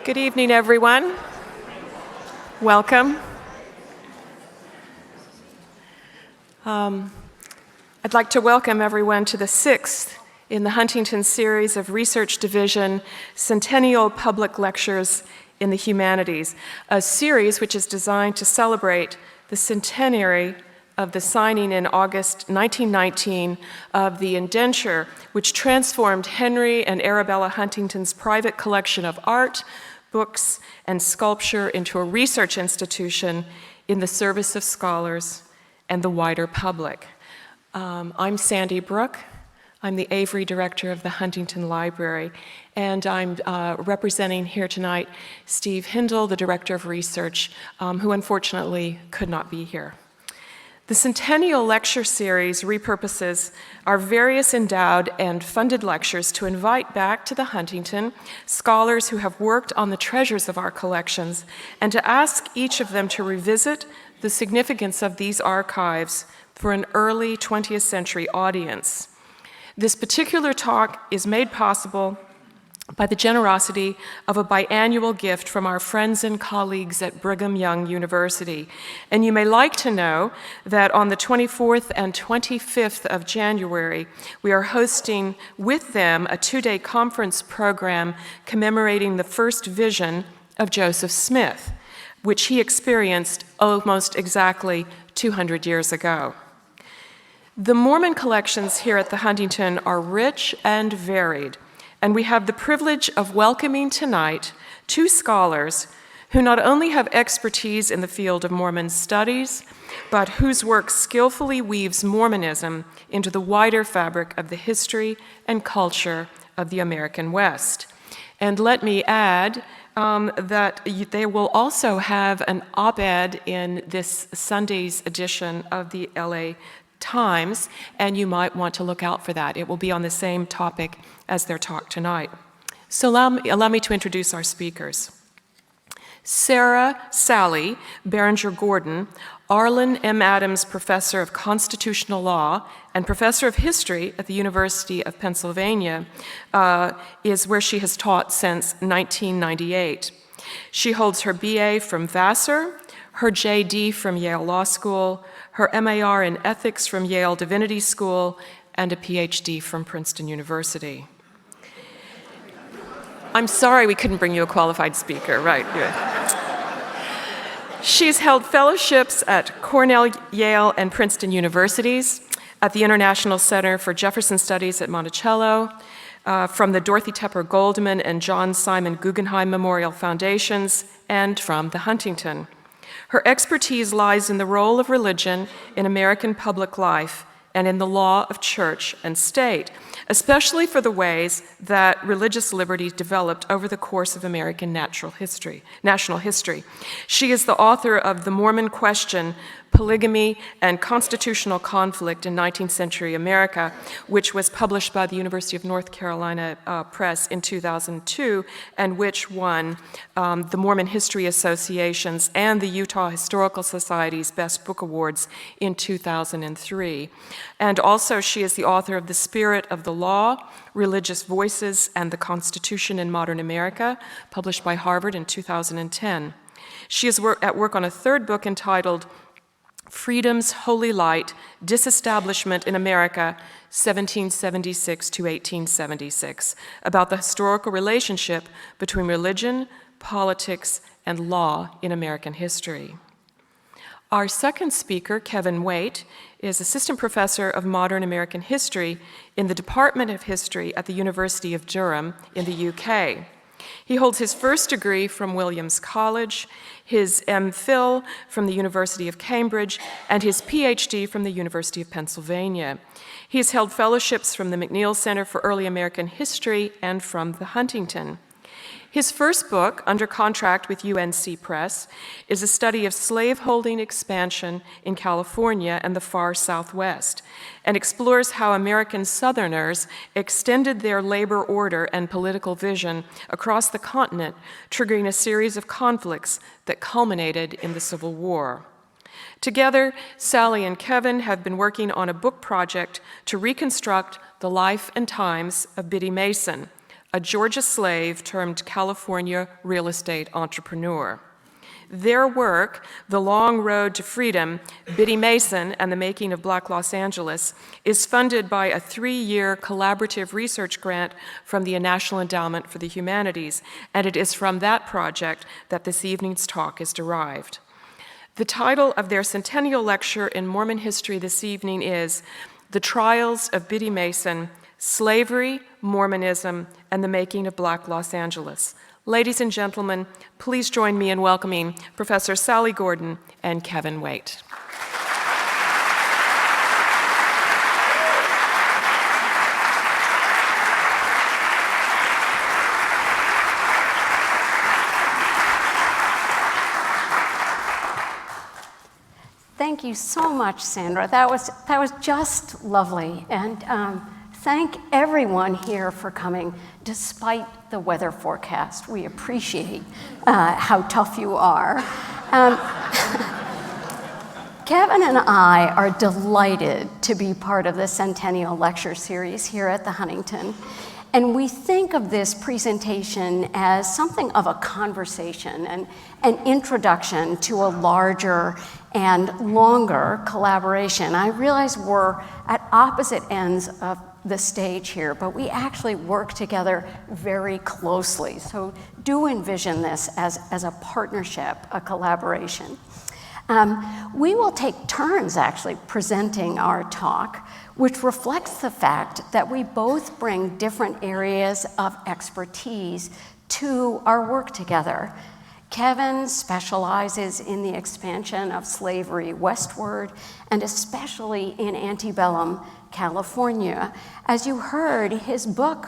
Good evening, everyone. Welcome. I'd like to welcome everyone to the 6th in the Huntington series of Research Division Centennial Public Lectures in the Humanities, a series which is designed to celebrate the centenary of the signing in August 1919 of the indenture which transformed Henry and Arabella Huntington's private collection of art, books, and sculpture into a research institution in the service of scholars and the wider public. I'm Sandy Brooke. I'm the Avery Director of the Huntington Library, and I'm representing here tonight Steve Hindle, the Director of Research, who unfortunately could not be here. The Centennial Lecture Series repurposes our various endowed and funded lectures to invite back to the Huntington scholars who have worked on the treasures of our collections and to ask each of them to revisit the significance of these archives for an early 20th century audience. This particular talk is made possible by the generosity of a biannual gift from our friends and colleagues at Brigham Young University. And you may like to know that on the 24th and 25th of January, we are hosting with them a 2-day conference program commemorating the first vision of Joseph Smith, which he experienced almost exactly 200 years ago. The Mormon collections here at the Huntington are rich and varied, and we have the privilege of welcoming tonight 2 scholars who not only have expertise in the field of Mormon studies, but whose work skillfully weaves Mormonism into the wider fabric of the history and culture of the American West. And let me add that they will also have an op-ed in this Sunday's edition of the LA Times, and you might want to look out for that. It will be on the same topic as their talk tonight. So allow me to introduce our speakers. Sarah Sally Berenger-Gordon, Arlen M. Adams Professor of Constitutional Law and Professor of History at the University of Pennsylvania, is where she has taught since 1998. She holds her BA from Vassar, her JD from Yale Law School, her MAR in Ethics from Yale Divinity School, and a PhD from Princeton University. I'm sorry we couldn't bring you a qualified speaker, right? Good. She's held fellowships at Cornell, Yale, and Princeton Universities, at the International Center for Jefferson Studies at Monticello, from the Dorothy Tepper Goldman and John Simon Guggenheim Memorial Foundations, and from the Huntington. Her expertise lies in the role of religion in American public life and in the law of church and state, especially for the ways that religious liberty developed over the course of American national history. She is the author of The Mormon Question, Polygamy and Constitutional Conflict in 19th Century America, which was published by the University of North Carolina Press in 2002, and which won the Mormon History Association's and the Utah Historical Society's Best Book Awards in 2003. And also she is the author of The Spirit of the Law, Religious Voices and the Constitution in Modern America, published by Harvard in 2010. She is at work on a 3rd book entitled Freedom's Holy Light, Disestablishment in America, 1776 to 1876, about the historical relationship between religion, politics, and law in American history. Our second speaker, Kevin Waite, is Assistant Professor of Modern American History in the Department of History at the University of Durham in the UK. He holds his first degree from Williams College, his MPhil from the University of Cambridge, and his PhD from the University of Pennsylvania. He has held fellowships from the McNeil Center for Early American History and from the Huntington. His first book, under contract with UNC Press, is a study of slaveholding expansion in California and the far Southwest, and explores how American Southerners extended their labor order and political vision across the continent, triggering a series of conflicts that culminated in the Civil War. Together, Sally and Kevin have been working on a book project to reconstruct the life and times of Biddy Mason, a Georgia slave turned California real estate entrepreneur. Their work, The Long Road to Freedom, Biddy Mason and the Making of Black Los Angeles, is funded by a 3-year collaborative research grant from the National Endowment for the Humanities, and it is from that project that this evening's talk is derived. The title of their centennial lecture in Mormon history this evening is The Trials of Biddy Mason, Slavery, Mormonism, and the Making of Black Los Angeles. Ladies and gentlemen, please join me in welcoming Professor Sally Gordon and Kevin Waite. Thank you so much, Sandra. That was just lovely. And thank everyone here for coming, despite the weather forecast. We appreciate how tough you are. Kevin and I are delighted to be part of the Centennial Lecture Series here at the Huntington. And we think of this presentation as something of a conversation and an introduction to a larger and longer collaboration. I realize we're at opposite ends of the stage here, but we actually work together very closely. So do envision this as a partnership, a collaboration. We will take turns actually presenting our talk, which reflects the fact that we both bring different areas of expertise to our work together. Kevin specializes in the expansion of slavery westward, and especially in antebellum California. As you heard, his book,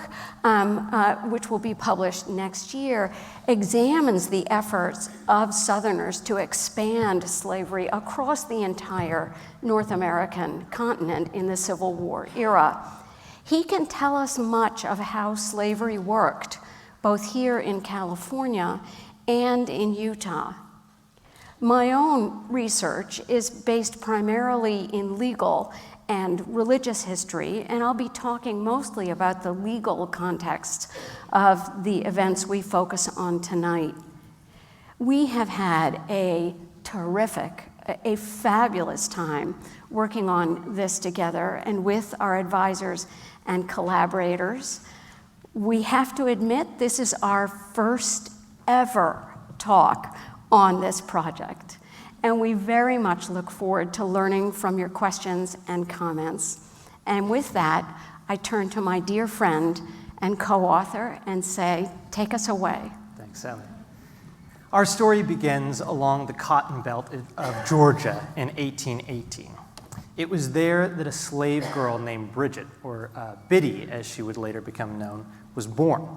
which will be published next year, examines the efforts of Southerners to expand slavery across the entire North American continent in the Civil War era. He can tell us much of how slavery worked, both here in California and in Utah. My own research is based primarily in legal and religious history, and I'll be talking mostly about the legal context of the events we focus on tonight. We have had a terrific, a fabulous time working on this together and with our advisors and collaborators. We have to admit this is our first ever talk on this project, and we very much look forward to learning from your questions and comments. And with that, I turn to my dear friend and co-author and say, take us away. Thanks, Sally. Our story begins along the cotton belt of Georgia in 1818. It was there that a slave girl named Bridget, or Biddy as she would later become known, was born.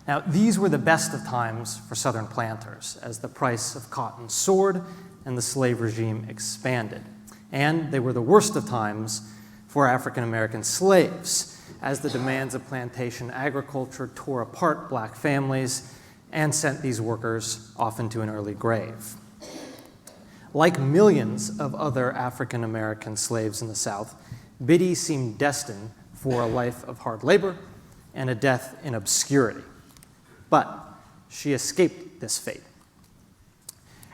Now, these were the best of times for Southern planters as the price of cotton soared and the slave regime expanded. And they were the worst of times for African American slaves as the demands of plantation agriculture tore apart black families and sent these workers off into an early grave. Like millions of other African American slaves in the South, Biddy seemed destined for a life of hard labor and a death in obscurity. But she escaped this fate.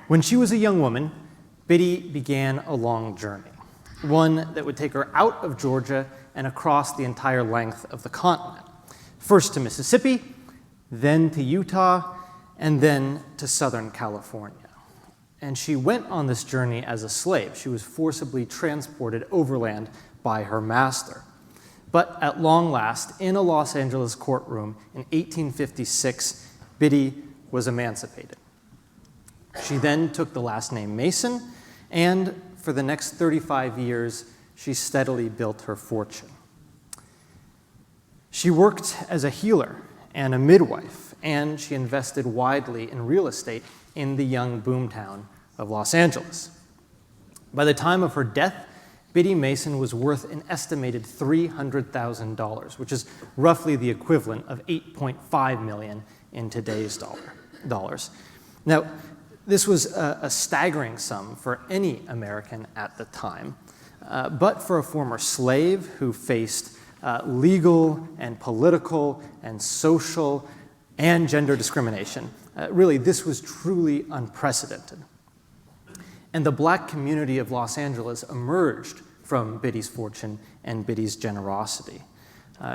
When she was a young woman, Biddy began a long journey, one that would take her out of Georgia and across the entire length of the continent, first to Mississippi, then to Utah, and then to Southern California. And she went on this journey as a slave. She was forcibly transported overland by her master. But at long last, in a Los Angeles courtroom in 1856, Biddy was emancipated. She then took the last name Mason, and for the next 35 years, she steadily built her fortune. She worked as a healer and a midwife, and she invested widely in real estate in the young boomtown of Los Angeles. By the time of her death, Biddy Mason was worth an estimated $300,000, which is roughly the equivalent of $8.5 million in today's dollars. Now, this was a staggering sum for any American at the time, but for a former slave who faced legal and political and social and gender discrimination. Really, this was truly unprecedented. And the Black community of Los Angeles emerged from Biddy's fortune and Biddy's generosity.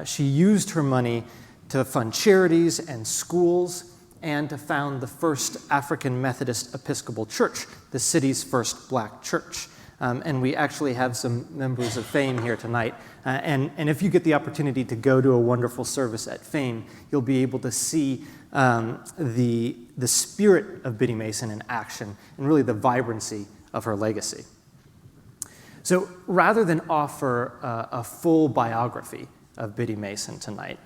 She used her money to fund charities and schools and to found the first African Methodist Episcopal Church, the city's first Black church. And we actually have some members of Fame here tonight. And if you get the opportunity to go to a wonderful service at Fame, you'll be able to see the spirit of Biddy Mason in action and really the vibrancy of her legacy. So rather than offer a full biography of Biddy Mason tonight,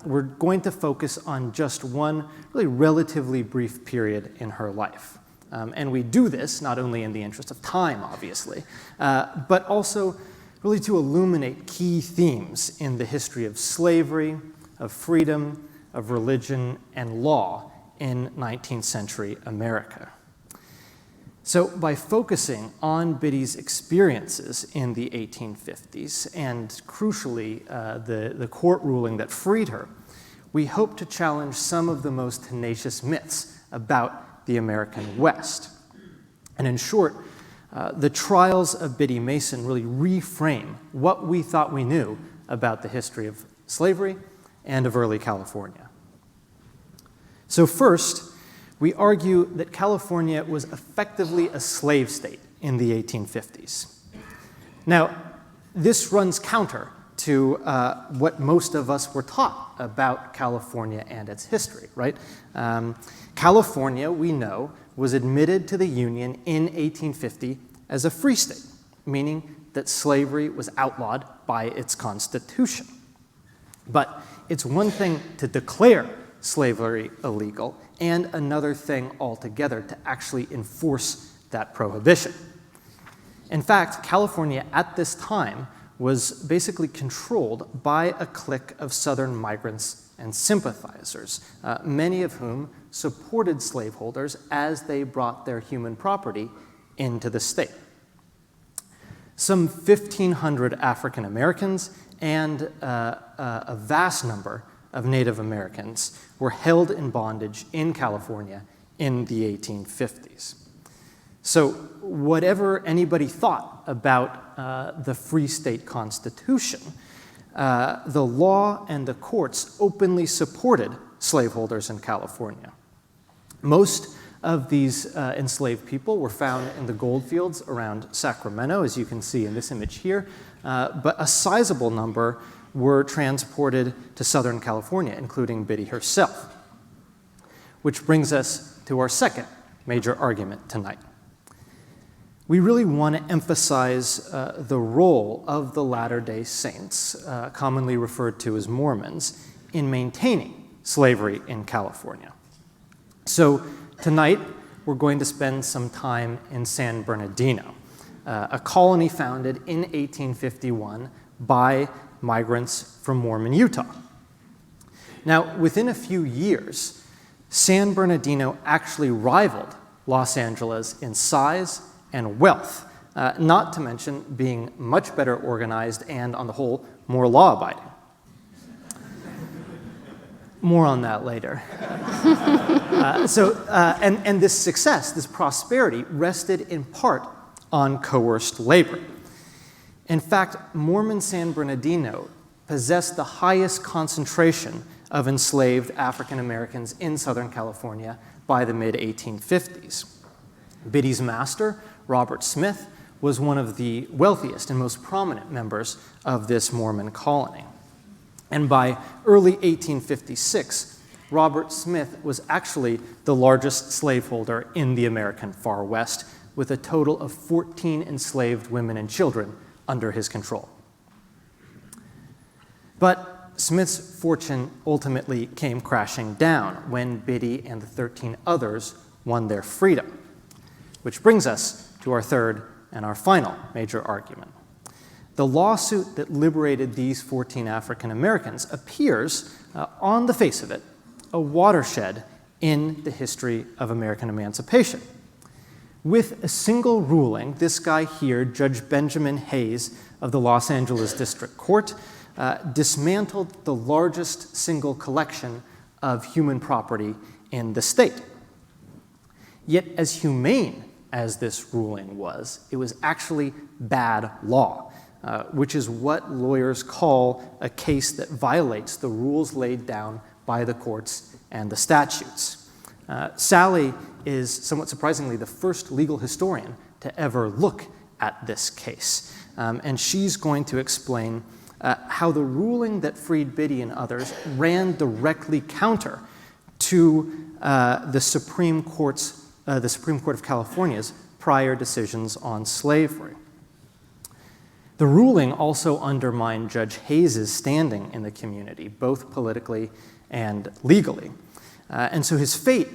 we're going to focus on just one really relatively brief period in her life. And we do this not only in the interest of time, obviously, but also really to illuminate key themes in the history of slavery, of freedom, of religion, and law in 19th century America. So by focusing on Biddy's experiences in the 1850s and, crucially, the court ruling that freed her, we hope to challenge some of the most tenacious myths about the American West. And in short, the trials of Biddy Mason really reframe what we thought we knew about the history of slavery and of early California. So first, we argue that California was effectively a slave state in the 1850s. Now, this runs counter to what most of us were taught about California and its history, right? California, we know, was admitted to the Union in 1850 as a free state, meaning that slavery was outlawed by its constitution. But it's one thing to declare slavery illegal, and another thing altogether to actually enforce that prohibition. In fact, California at this time was basically controlled by a clique of Southern migrants and sympathizers, many of whom supported slaveholders as they brought their human property into the state. Some 1,500 African Americans and a vast number of Native Americans were held in bondage in California in the 1850s. So whatever anybody thought about the Free State Constitution, the law and the courts openly supported slaveholders in California. Most of these enslaved people were found in the gold fields around Sacramento, as you can see in this image here, but a sizable number were transported to Southern California, including Biddy herself. Which brings us to our second major argument tonight. We really want to emphasize the role of the Latter-day Saints, commonly referred to as Mormons, in maintaining slavery in California. So tonight, we're going to spend some time in San Bernardino, a colony founded in 1851 by migrants from Mormon Utah. Now, within a few years, San Bernardino actually rivaled Los Angeles in size and wealth, not to mention being much better organized and, on the whole, more law-abiding. More on that later. And this success, this prosperity, rested in part on coerced labor. In fact, Mormon San Bernardino possessed the highest concentration of enslaved African Americans in Southern California by the mid-1850s. Biddy's master, Robert Smith, was one of the wealthiest and most prominent members of this Mormon colony. And by early 1856, Robert Smith was actually the largest slaveholder in the American Far West, with a total of 14 enslaved women and children under his control. But Smith's fortune ultimately came crashing down when Biddy and the 13 others won their freedom, which brings us to our third and our final major argument. The lawsuit that liberated these 14 African Americans appears, on the face of it, a watershed in the history of American emancipation. With a single ruling, this guy here, Judge Benjamin Hayes of the Los Angeles District Court, dismantled the largest single collection of human property in the state. Yet, as humane as this ruling was, it was actually bad law, which is what lawyers call a case that violates the rules laid down by the courts and the statutes. Sally is, somewhat surprisingly, the first legal historian to ever look at this case. And she's going to explain how the ruling that freed Biddy and others ran directly counter to the Supreme Court of California's prior decisions on slavery. The ruling also undermined Judge Hayes's standing in the community, both politically and legally. And so his fate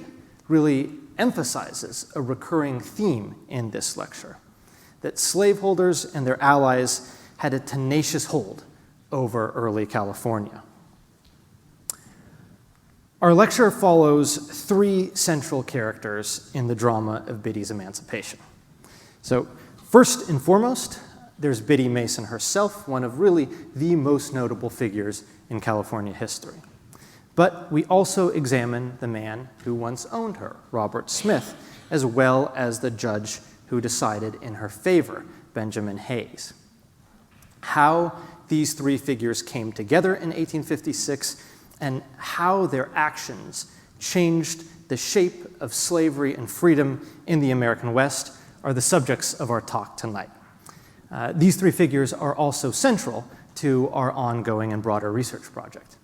really emphasizes a recurring theme in this lecture, that slaveholders and their allies had a tenacious hold over early California. Our lecture follows three central characters in the drama of Biddy's emancipation. So first and foremost, there's Biddy Mason herself, one of really the most notable figures in California history. But we also examine the man who once owned her, Robert Smith, as well as the judge who decided in her favor, Benjamin Hayes. How these three figures came together in 1856 and how their actions changed the shape of slavery and freedom in the American West are the subjects of our talk tonight. These three figures are also central to our ongoing and broader research project.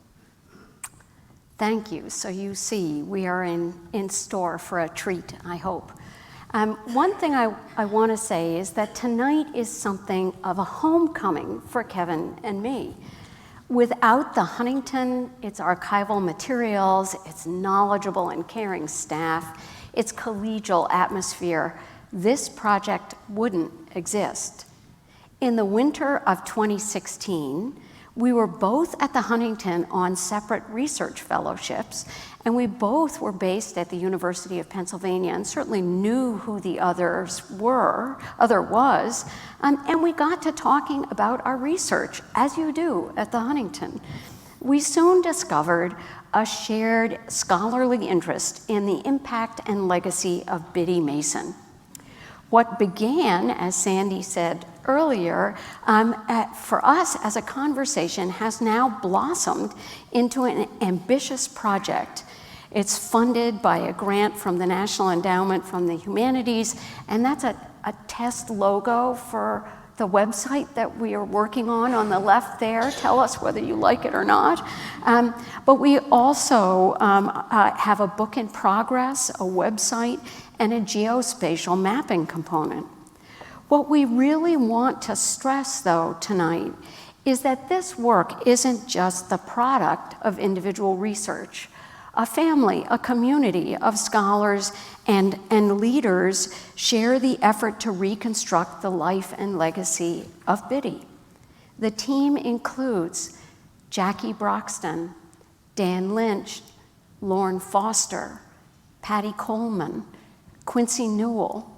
Thank you. So you see, we are in store for a treat, I hope. One thing I want to say is that tonight is something of a homecoming for Kevin and me. Without the Huntington, its archival materials, its knowledgeable and caring staff, its collegial atmosphere, this project wouldn't exist. In the winter of 2016, we were both at the Huntington on separate research fellowships, and we both were based at the University of Pennsylvania and certainly knew who the other was, and we got to talking about our research, as you do at the Huntington. We soon discovered a shared scholarly interest in the impact and legacy of Biddy Mason. What began, as Sandy said earlier, for us as a conversation has now blossomed into an ambitious project. It's funded by a grant from the National Endowment for the Humanities, and that's a test logo for the website that we are working on the left there. Tell us whether you like it or not. But we also have a book in progress, a website, and a geospatial mapping component. What we really want to stress, though, tonight is that this work isn't just the product of individual research. A family, a community of scholars and leaders share the effort to reconstruct the life and legacy of Biddy. The team includes Jackie Broxton, Dan Lynch, Lauren Foster, Patty Coleman, Quincy Newell,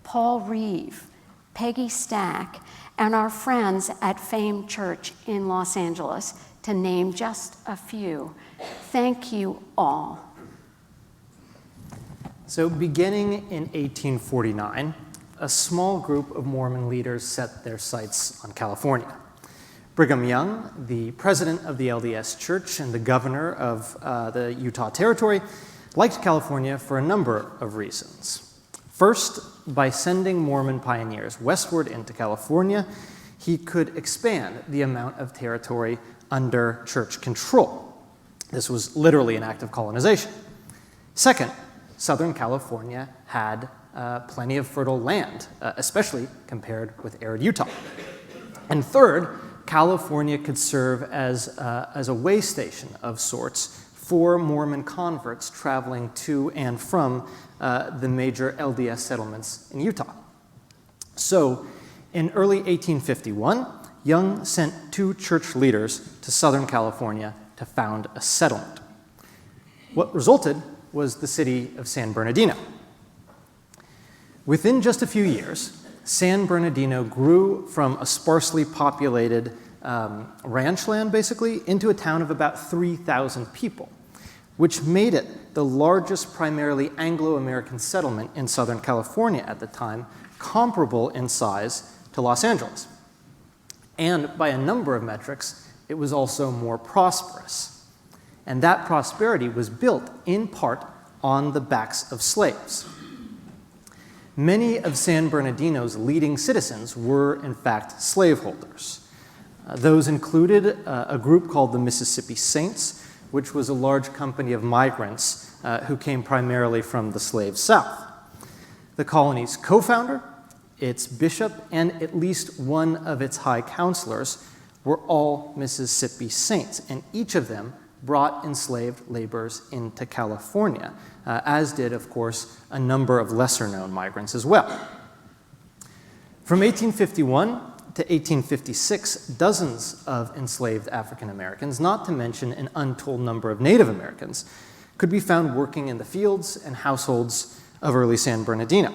Paul Reeve, Peggy Stack, and our friends at Famed Church in Los Angeles, to name just a few. Thank you all. So beginning in 1849, a small group of Mormon leaders set their sights on California. Brigham Young, the president of the LDS Church and the governor of the Utah Territory, liked California for a number of reasons. First, by sending Mormon pioneers westward into California, he could expand the amount of territory under church control. This was literally an act of colonization. Second, Southern California had plenty of fertile land, especially compared with arid Utah. And third, California could serve as a way station of sorts for Mormon converts traveling to and from the major LDS settlements in Utah. So, in early 1851, Young sent two church leaders to Southern California to found a settlement. What resulted was the city of San Bernardino. Within just a few years, San Bernardino grew from a sparsely populated ranch land, basically, into a town of about 3,000 people, which made it the largest primarily Anglo-American settlement in Southern California at the time, comparable in size to Los Angeles. And by a number of metrics, it was also more prosperous. And that prosperity was built in part on the backs of slaves. Many of San Bernardino's leading citizens were, in fact, slaveholders. Those included a group called the Mississippi Saints, which was a large company of migrants who came primarily from the slave South. The colony's co-founder, its bishop, and at least one of its high counselors were all Mississippi Saints, and each of them brought enslaved laborers into California, as did, of course, a number of lesser-known migrants as well. From 1851 to 1856, dozens of enslaved African Americans, not to mention an untold number of Native Americans, could be found working in the fields and households of early San Bernardino.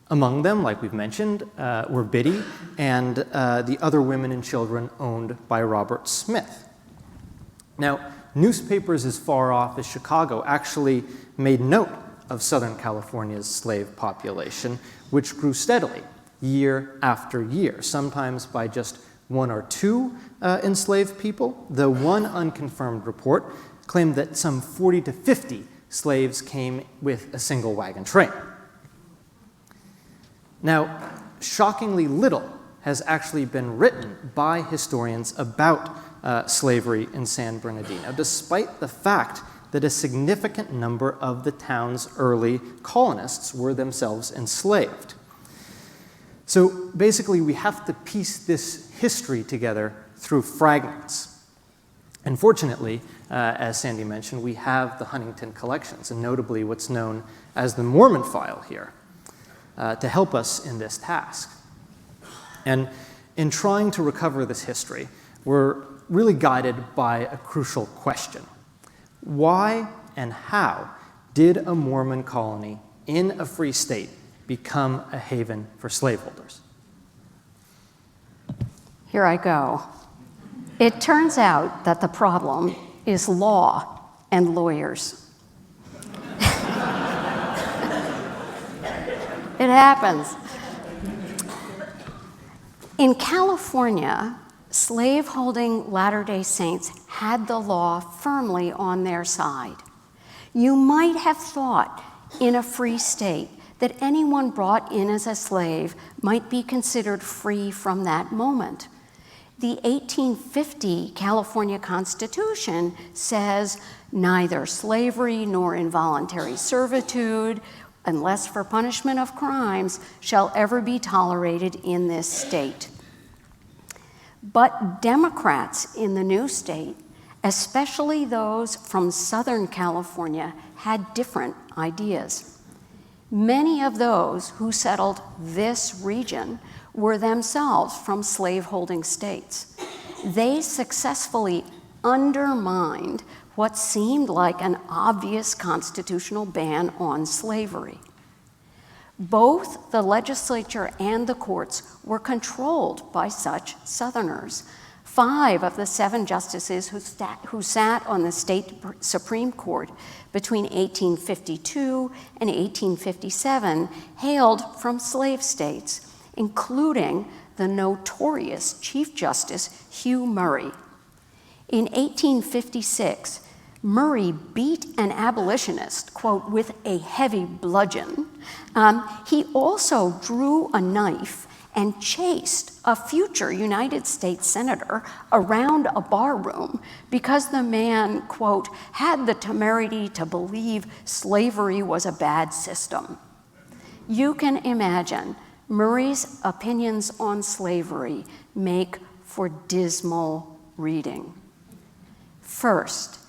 Among them, like we've mentioned, were Biddy and the other women and children owned by Robert Smith. Now, newspapers as far off as Chicago actually made note of Southern California's slave population, which grew steadily year after year, sometimes by just one or two enslaved people, though one unconfirmed report claimed that some 40 to 50 slaves came with a single wagon train. Now, shockingly little has actually been written by historians about slavery in San Bernardino, despite the fact that a significant number of the town's early colonists were themselves enslaved. So basically, we have to piece this history together through fragments. And fortunately, as Sandy mentioned, we have the Huntington collections, and notably what's known as the Mormon file here, to help us in this task. And in trying to recover this history, we're really guided by a crucial question. Why and how did a Mormon colony in a free state become a haven for slaveholders? Here I go. It turns out that the problem is law and lawyers. It happens. In California, slaveholding Latter-day Saints had the law firmly on their side. You might have thought in a free state that anyone brought in as a slave might be considered free from that moment. The 1850 California Constitution says neither slavery nor involuntary servitude, unless for punishment of crimes, shall ever be tolerated in this state. But Democrats in the new state, especially those from Southern California, had different ideas. Many of those who settled this region were themselves from slaveholding states. They successfully undermined what seemed like an obvious constitutional ban on slavery. Both the legislature and the courts were controlled by such Southerners. 5 of the 7 justices who sat on the state Supreme Court between 1852 and 1857 hailed from slave states, including the notorious Chief Justice Hugh Murray. In 1856, Murray beat an abolitionist, quote, with a heavy bludgeon. He also drew a knife and chased a future United States senator around a barroom because the man, quote, had the temerity to believe slavery was a bad system. You can imagine Murray's opinions on slavery make for dismal reading. First,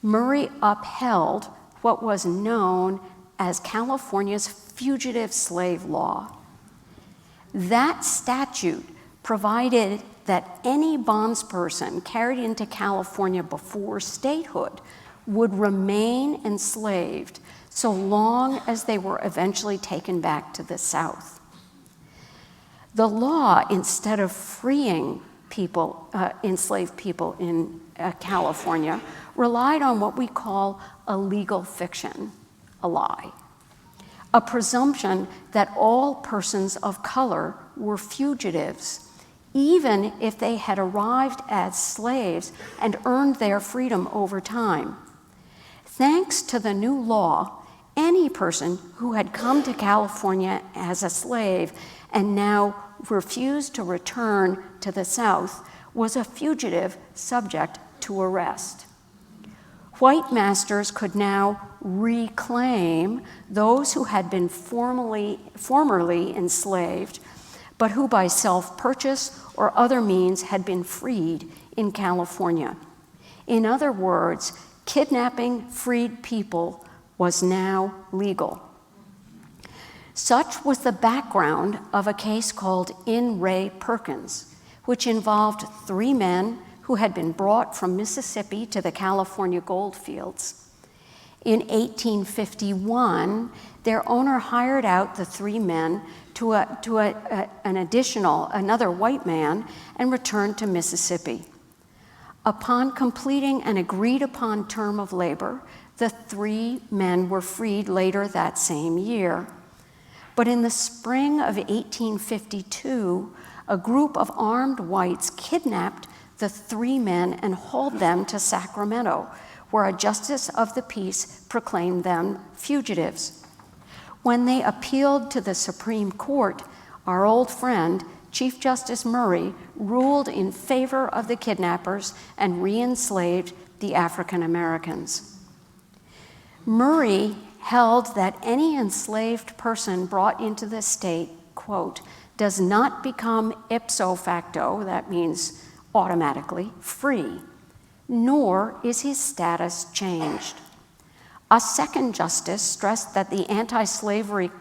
Murray upheld what was known as California's fugitive slave law. That statute provided that any bondsperson carried into California before statehood would remain enslaved so long as they were eventually taken back to the South. The law, instead of freeing people, enslaved people in California, relied on what we call a legal fiction, a lie, a presumption that all persons of color were fugitives, even if they had arrived as slaves and earned their freedom over time. Thanks to the new law, any person who had come to California as a slave and now refused to return to the South was a fugitive subject to arrest. White masters could now reclaim those who had been formerly enslaved, but who by self-purchase or other means had been freed in California. In other words, kidnapping freed people was now legal. Such was the background of a case called In re Perkins, which involved 3 men who had been brought from Mississippi to the California gold fields. In 1851, their owner hired out the 3 men to another white man and returned to Mississippi. Upon completing an agreed-upon term of labor, the 3 men were freed later that same year. But in the spring of 1852, a group of armed whites kidnapped the 3 men and hauled them to Sacramento, where a justice of the peace proclaimed them fugitives. When they appealed to the Supreme Court, our old friend, Chief Justice Murray, ruled in favor of the kidnappers and re-enslaved the African Americans. Murray held that any enslaved person brought into the state, quote, does not become ipso facto, that means automatically, free, nor is his status changed. A second justice stressed that the anti-slavery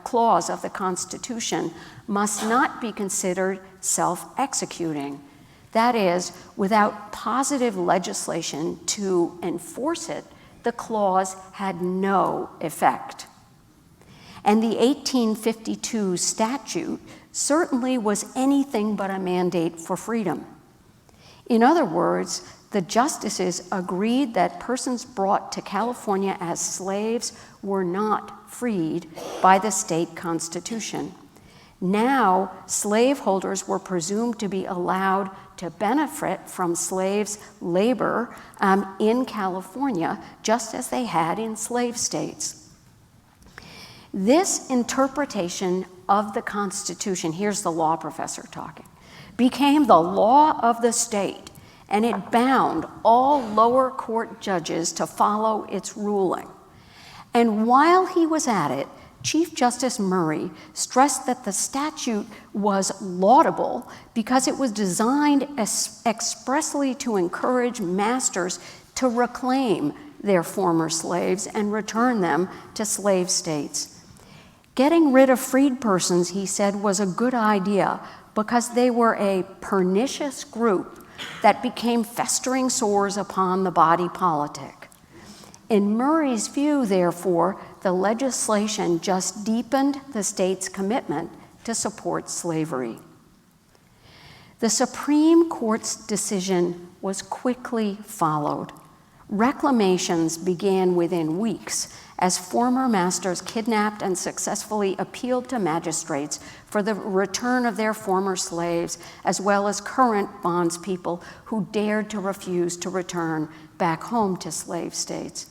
clause of the Constitution must not be considered self-executing. That is, without positive legislation to enforce it, the clause had no effect. And the 1852 statute certainly was anything but a mandate for freedom. In other words, the justices agreed that persons brought to California as slaves were not freed by the state constitution. Now, slaveholders were presumed to be allowed to benefit from slaves' labor in California, just as they had in slave states. This interpretation of the Constitution, here's the law professor talking, became the law of the state, and it bound all lower court judges to follow its ruling. And while he was at it, Chief Justice Murray stressed that the statute was laudable because it was designed expressly to encourage masters to reclaim their former slaves and return them to slave states. Getting rid of freed persons, he said, was a good idea because they were a pernicious group that became festering sores upon the body politic. In Murray's view, therefore, the legislation just deepened the state's commitment to support slavery. The Supreme Court's decision was quickly followed. Reclamations began within weeks as former masters kidnapped and successfully appealed to magistrates for the return of their former slaves, as well as current bondspeople who dared to refuse to return back home to slave states.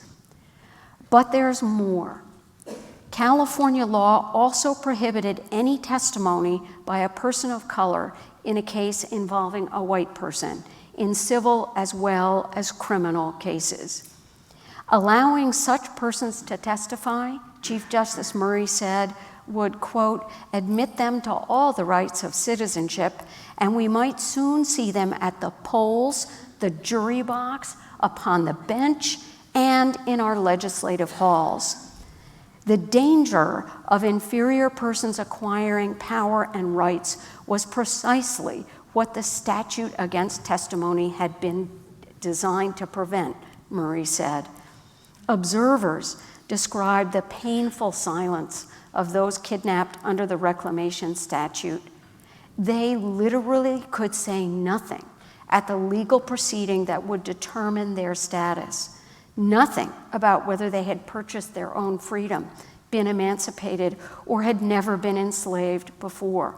But there's more. California law also prohibited any testimony by a person of color in a case involving a white person, in civil as well as criminal cases. Allowing such persons to testify, Chief Justice Murray said, would, quote, admit them to all the rights of citizenship, and we might soon see them at the polls, the jury box, upon the bench, and in our legislative halls. The danger of inferior persons acquiring power and rights was precisely what the statute against testimony had been designed to prevent, Murray said. Observers described the painful silence of those kidnapped under the reclamation statute. They literally could say nothing at the legal proceeding that would determine their status. Nothing about whether they had purchased their own freedom, been emancipated, or had never been enslaved before.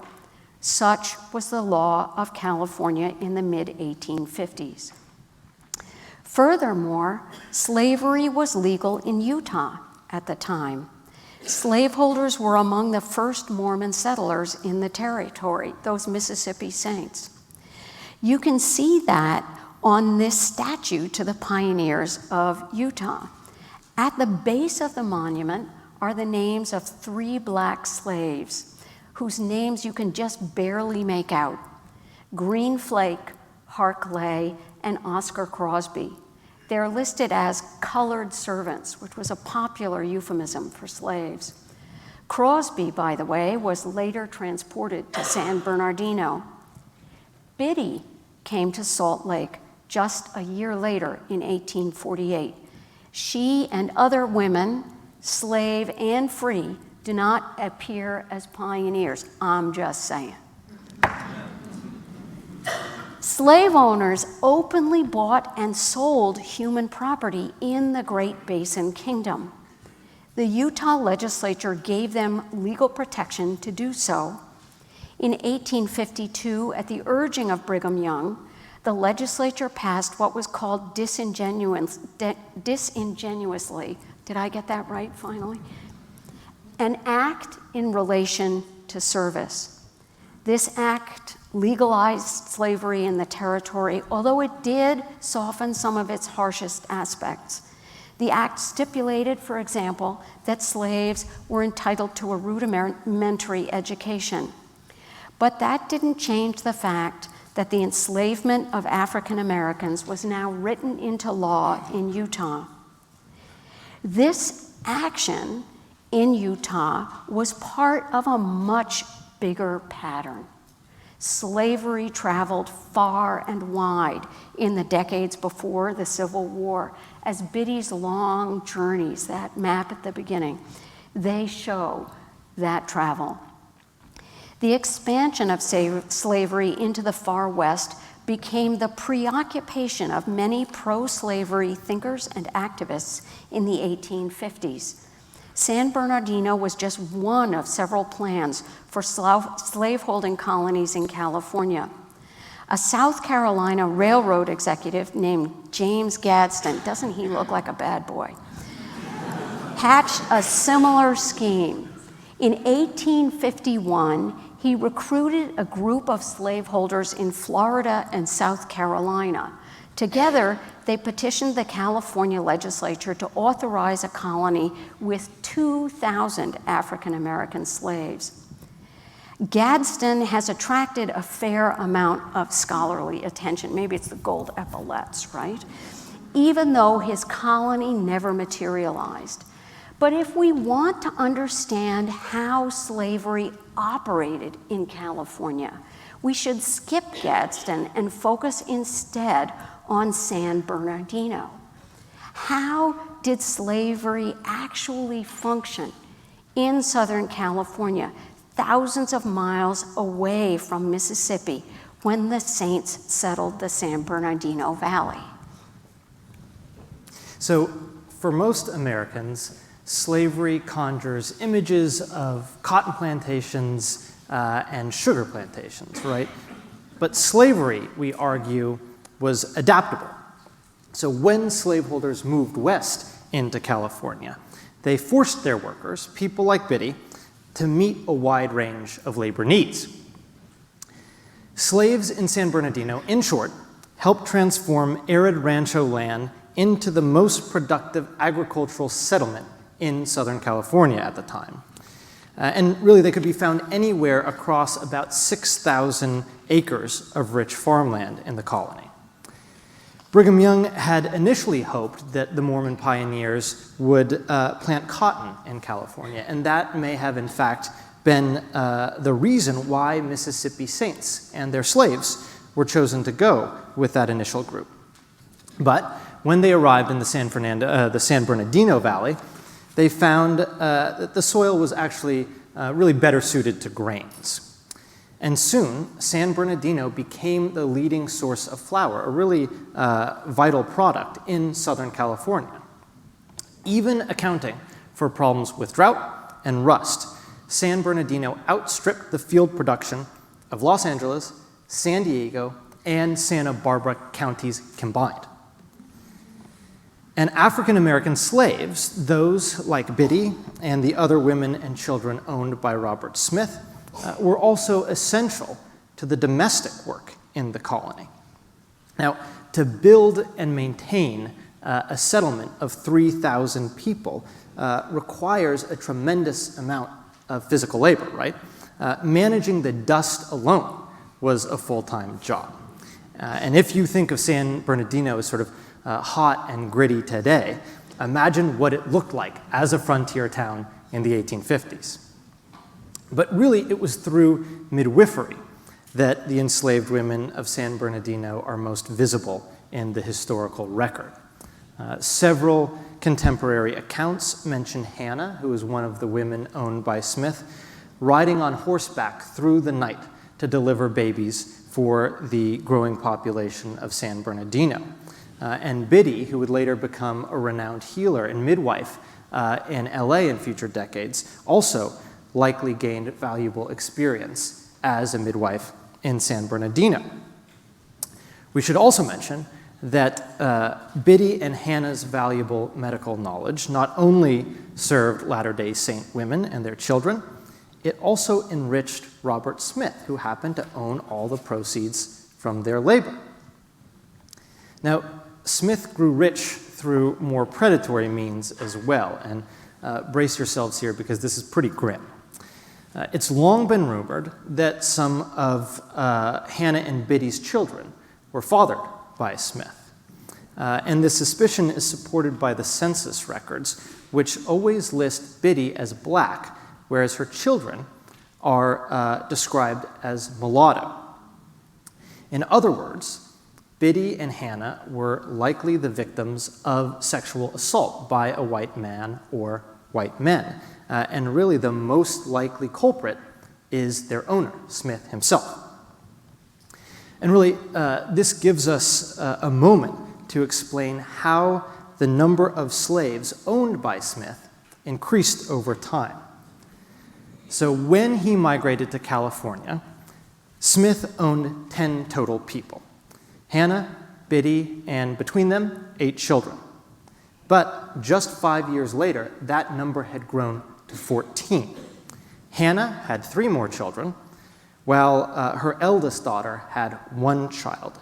Such was the law of California in the mid-1850s. Furthermore, slavery was legal in Utah at the time. Slaveholders were among the first Mormon settlers in the territory, those Mississippi Saints. You can see that on this statue to the pioneers of Utah. At the base of the monument are the names of 3 black slaves, whose names you can just barely make out: Green Flake, Hark Lay, and Oscar Crosby. They're listed as colored servants, which was a popular euphemism for slaves. Crosby, by the way, was later transported to San Bernardino. Biddy came to Salt Lake just a year later in 1848. She and other women, slave and free, do not appear as pioneers. I'm just saying. Slave owners openly bought and sold human property in the Great Basin Kingdom. The Utah legislature gave them legal protection to do so. In 1852, at the urging of Brigham Young, the legislature passed what was called disingenuously, did I get that right finally? An act in relation to service. This act legalized slavery in the territory, although it did soften some of its harshest aspects. The act stipulated, for example, that slaves were entitled to a rudimentary education. But that didn't change the fact that the enslavement of African Americans was now written into law in Utah. This action in Utah was part of a much bigger pattern. Slavery traveled far and wide in the decades before the Civil War. As Biddy's long journeys, that map at the beginning, they show that travel. The expansion of slavery into the far west became the preoccupation of many pro-slavery thinkers and activists in the 1850s. San Bernardino was just one of several plans for slaveholding colonies in California. A South Carolina railroad executive named James Gadsden, doesn't he look like a bad boy, hatched a similar scheme. In 1851, he recruited a group of slaveholders in Florida and South Carolina. Together, they petitioned the California legislature to authorize a colony with 2,000 African American slaves. Gadsden has attracted a fair amount of scholarly attention. Maybe it's the gold epaulets, right? Even though his colony never materialized. But if we want to understand how slavery operated in California, we should skip Gadsden and focus instead on San Bernardino. How did slavery actually function in Southern California, thousands of miles away from Mississippi, when the Saints settled the San Bernardino Valley? So, for most Americans, slavery conjures images of cotton plantations and sugar plantations, right? But slavery, we argue, was adaptable. So when slaveholders moved west into California, they forced their workers, people like Biddy, to meet a wide range of labor needs. Slaves in San Bernardino, in short, helped transform arid rancho land into the most productive agricultural settlement in Southern California at the time. And really, they could be found anywhere across about 6,000 acres of rich farmland in the colony. Brigham Young had initially hoped that the Mormon pioneers would plant cotton in California, and that may have, in fact, been the reason why Mississippi Saints and their slaves were chosen to go with that initial group. But when they arrived in the San Bernardino Valley, they found that the soil was actually really better suited to grains. And soon, San Bernardino became the leading source of flour, a really vital product in Southern California. Even accounting for problems with drought and rust, San Bernardino outstripped the field production of Los Angeles, San Diego, and Santa Barbara counties combined. And African American slaves, those like Biddy and the other women and children owned by Robert Smith, were also essential to the domestic work in the colony. Now, to build and maintain a settlement of 3,000 people requires a tremendous amount of physical labor, right? Managing the dust alone was a full-time job. And if you think of San Bernardino as sort of hot and gritty today, imagine what it looked like as a frontier town in the 1850s. But really, it was through midwifery that the enslaved women of San Bernardino are most visible in the historical record. Several contemporary accounts mention Hannah, who was one of the women owned by Smith, riding on horseback through the night to deliver babies for the growing population of San Bernardino. And Biddy, who would later become a renowned healer and midwife in LA in future decades, also likely gained valuable experience as a midwife in San Bernardino. We should also mention that Biddy and Hannah's valuable medical knowledge not only served Latter-day Saint women and their children, it also enriched Robert Smith, who happened to own all the proceeds from their labor. Now, Smith grew rich through more predatory means as well, and brace yourselves here because this is pretty grim. It's long been rumored that some of Hannah and Biddy's children were fathered by Smith. And this suspicion is supported by the census records, which always list Biddy as black, whereas her children are described as mulatto. In other words, Biddy and Hannah were likely the victims of sexual assault by a white man or white men. And really the most likely culprit is their owner, Smith himself. And really, this gives us a moment to explain how the number of slaves owned by Smith increased over time. So when he migrated to California, Smith owned 10 total people: Hannah, Biddy, and between them, 8 children. But just 5 years later, that number had grown to 14. Hannah had 3 more children, while her eldest daughter had 1 child,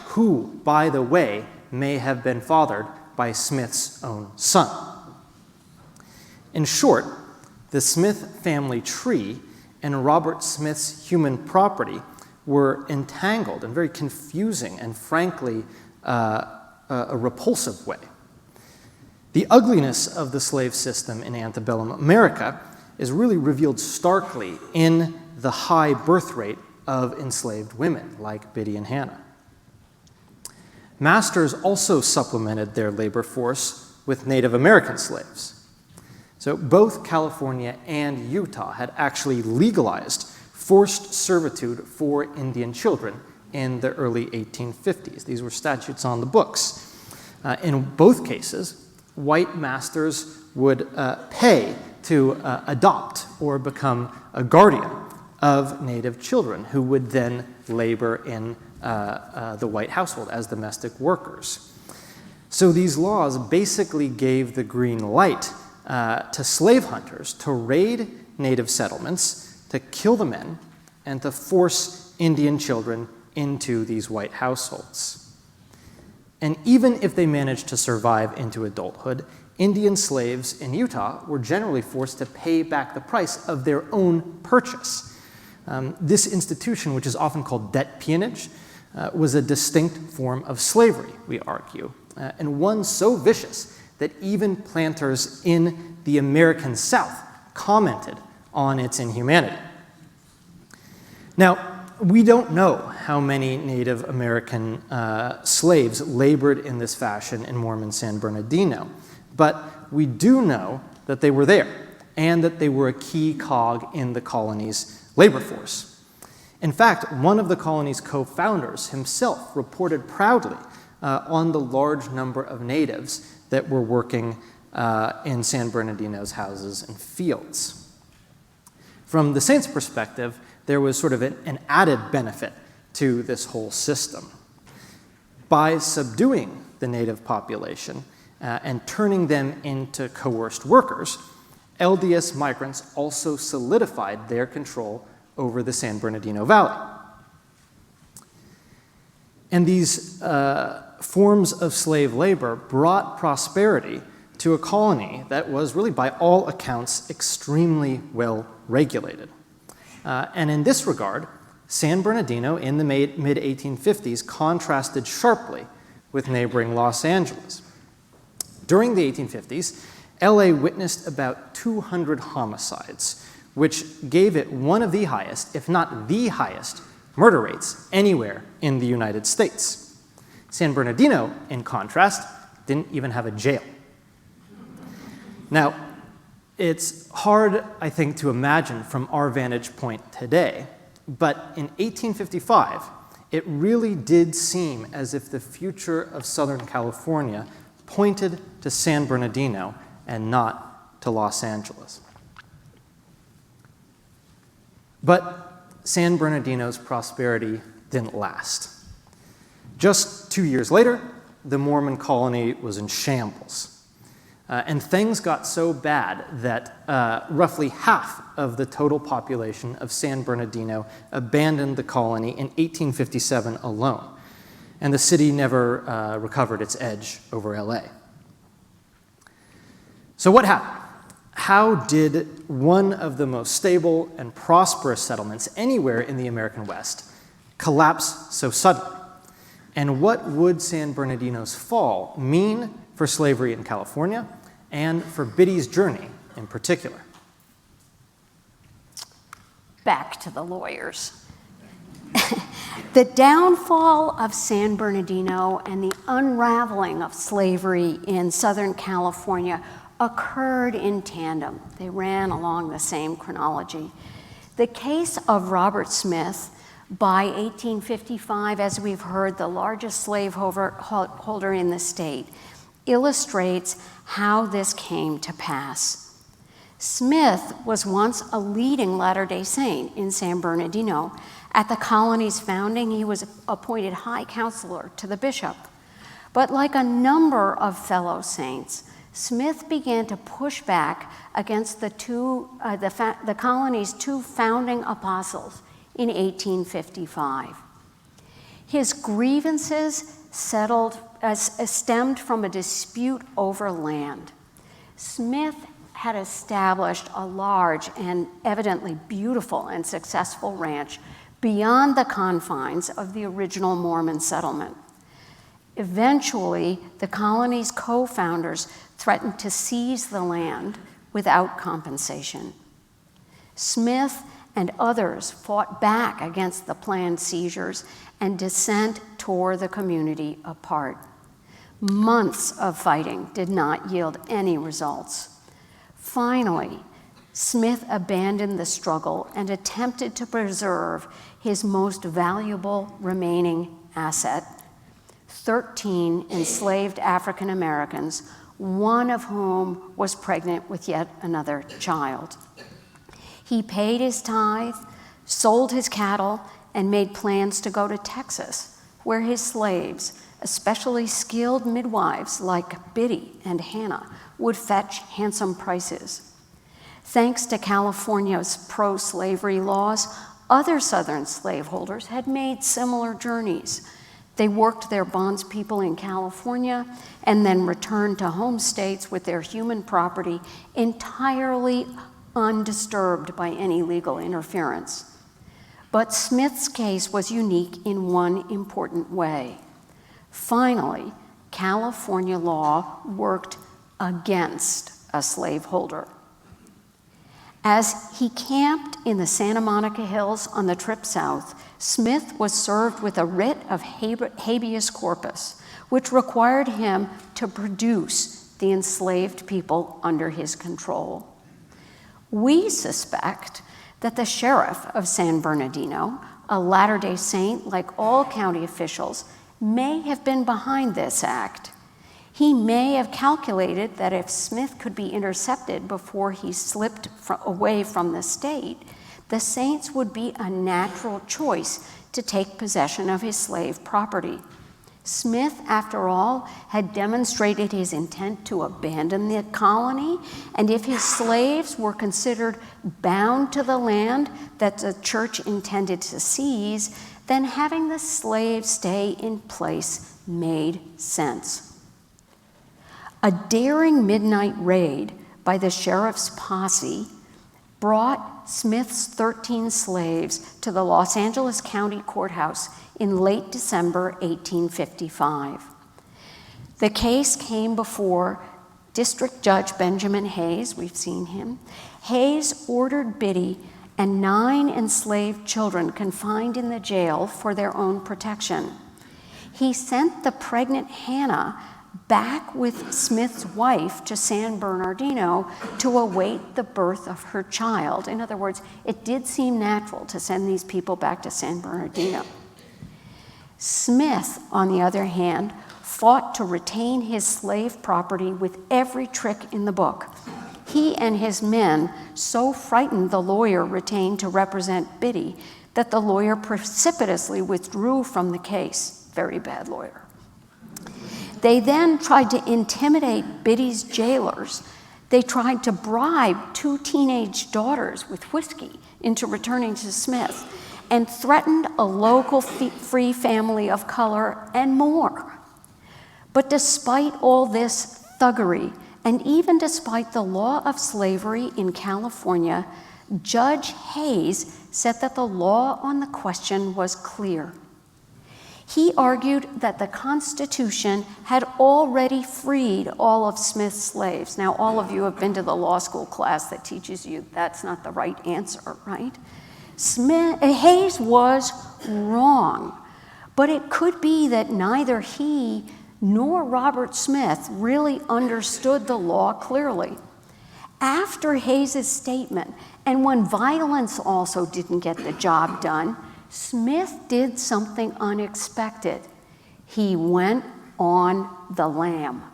who, by the way, may have been fathered by Smith's own son. In short, the Smith family tree and Robert Smith's human property were entangled in a very confusing and frankly a repulsive way. The ugliness of the slave system in antebellum America is really revealed starkly in the high birth rate of enslaved women like Biddy and Hannah. Masters also supplemented their labor force with Native American slaves. So both California and Utah had actually legalized forced servitude for Indian children in the early 1850s. These were statutes on the books. In both cases, white masters would pay to adopt or become a guardian of Native children who would then labor in the white household as domestic workers. So these laws basically gave the green light to slave hunters to raid Native settlements, to kill the men, and to force Indian children into these white households. And even if they managed to survive into adulthood, Indian slaves in Utah were generally forced to pay back the price of their own purchase. This institution, which is often called debt peonage, was a distinct form of slavery, we argue, and one so vicious that even planters in the American South commented on its inhumanity. Now, we don't know how many Native American slaves labored in this fashion in Mormon San Bernardino, but we do know that they were there and that they were a key cog in the colony's labor force. In fact, one of the colony's co-founders himself reported proudly on the large number of natives that were working in San Bernardino's houses and fields. From the Saints' perspective, there was sort of an added benefit to this whole system. By subduing the native population and turning them into coerced workers, LDS migrants also solidified their control over the San Bernardino Valley. And these forms of slave labor brought prosperity to a colony that was really, by all accounts, extremely well regulated. And in this regard, San Bernardino in the mid-1850s contrasted sharply with neighboring Los Angeles. During the 1850s, LA witnessed about 200 homicides, which gave it one of the highest, if not the highest, murder rates anywhere in the United States. San Bernardino, in contrast, didn't even have a jail. Now, it's hard, I think, to imagine from our vantage point today, but in 1855, it really did seem as if the future of Southern California pointed to San Bernardino and not to Los Angeles. But San Bernardino's prosperity didn't last. Just 2 years later, the Mormon colony was in shambles. And things got so bad that roughly half of the total population of San Bernardino abandoned the colony in 1857 alone. And the city never recovered its edge over LA. So what happened? How did one of the most stable and prosperous settlements anywhere in the American West collapse so suddenly? And what would San Bernardino's fall mean for slavery in California and for Biddy's journey in particular? Back to the lawyers. The downfall of San Bernardino and the unraveling of slavery in Southern California occurred in tandem. They ran along the same chronology. The case of Robert Smith, by 1855, as we've heard, the largest slaveholder in the state, illustrates how this came to pass. Smith was once a leading Latter-day Saint in San Bernardino. At the colony's founding, he was appointed high counselor to the bishop. But like a number of fellow saints, Smith began to push back against the colony's two founding apostles in 1855. His grievances stemmed from a dispute over land. Smith had established a large and evidently beautiful and successful ranch beyond the confines of the original Mormon settlement. Eventually, the colony's co-founders threatened to seize the land without compensation. Smith and others fought back against the planned seizures, and dissent tore the community apart. Months of fighting did not yield any results. Finally, Smith abandoned the struggle and attempted to preserve his most valuable remaining asset, 13 enslaved African Americans, one of whom was pregnant with yet another child. He paid his tithe, sold his cattle, and made plans to go to Texas, where his slaves, especially skilled midwives like Biddy and Hannah, would fetch handsome prices. Thanks to California's pro-slavery laws, other Southern slaveholders had made similar journeys. They worked their bondspeople in California and then returned to home states with their human property entirely undisturbed by any legal interference. But Smith's case was unique in one important way. Finally, California law worked against a slaveholder. As he camped in the Santa Monica Hills on the trip south, Smith was served with a writ of habeas corpus, which required him to produce the enslaved people under his control. We suspect that the sheriff of San Bernardino a Latter-day Saint, like all county officials, may have been behind this act. He may have calculated that if Smith could be intercepted before he slipped away from the state, the Saints would be a natural choice to take possession of his slave property. Smith, after all, had demonstrated his intent to abandon the colony, and if his slaves were considered bound to the land that the church intended to seize, then having the slaves stay in place made sense. A daring midnight raid by the sheriff's posse brought Smith's 13 slaves to the Los Angeles County Courthouse in late December 1855. The case came before District Judge Benjamin Hayes, we've seen him. Hayes ordered Biddy and 9 enslaved children confined in the jail for their own protection. He sent the pregnant Hannah back with Smith's wife to San Bernardino to await the birth of her child. In other words, it did seem natural to send these people back to San Bernardino. Smith, on the other hand, fought to retain his slave property with every trick in the book. He and his men so frightened the lawyer retained to represent Biddy that the lawyer precipitously withdrew from the case. Very bad lawyer. They then tried to intimidate Biddy's jailers. They tried to bribe 2 teenage daughters with whiskey into returning to Smith, and threatened a local free family of color and more. But despite all this thuggery, and even despite the law of slavery in California, Judge Hayes said that the law on the question was clear. He argued that the Constitution had already freed all of Smith's slaves. Now, all of you have been to the law school class that teaches you that's not the right answer, right? Hayes was wrong, but it could be that neither he nor Robert Smith really understood the law clearly. After Hayes' statement, and when violence also didn't get the job done, Smith did something unexpected. He went on the lam.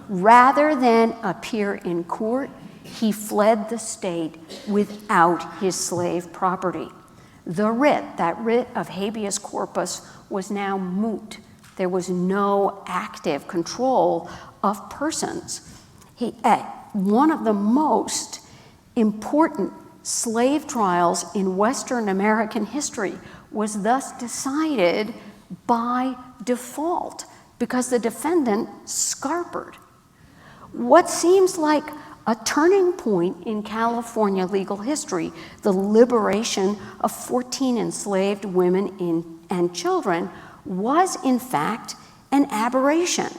Rather than appear in court, he fled the state without his slave property. The writ, that writ of habeas corpus, was now moot. There was no active control of persons. One of the most important slave trials in Western American history was thus decided by default because the defendant scarpered. What seems like a turning point in California legal history, the liberation of 14 enslaved women and children, was in fact an aberration.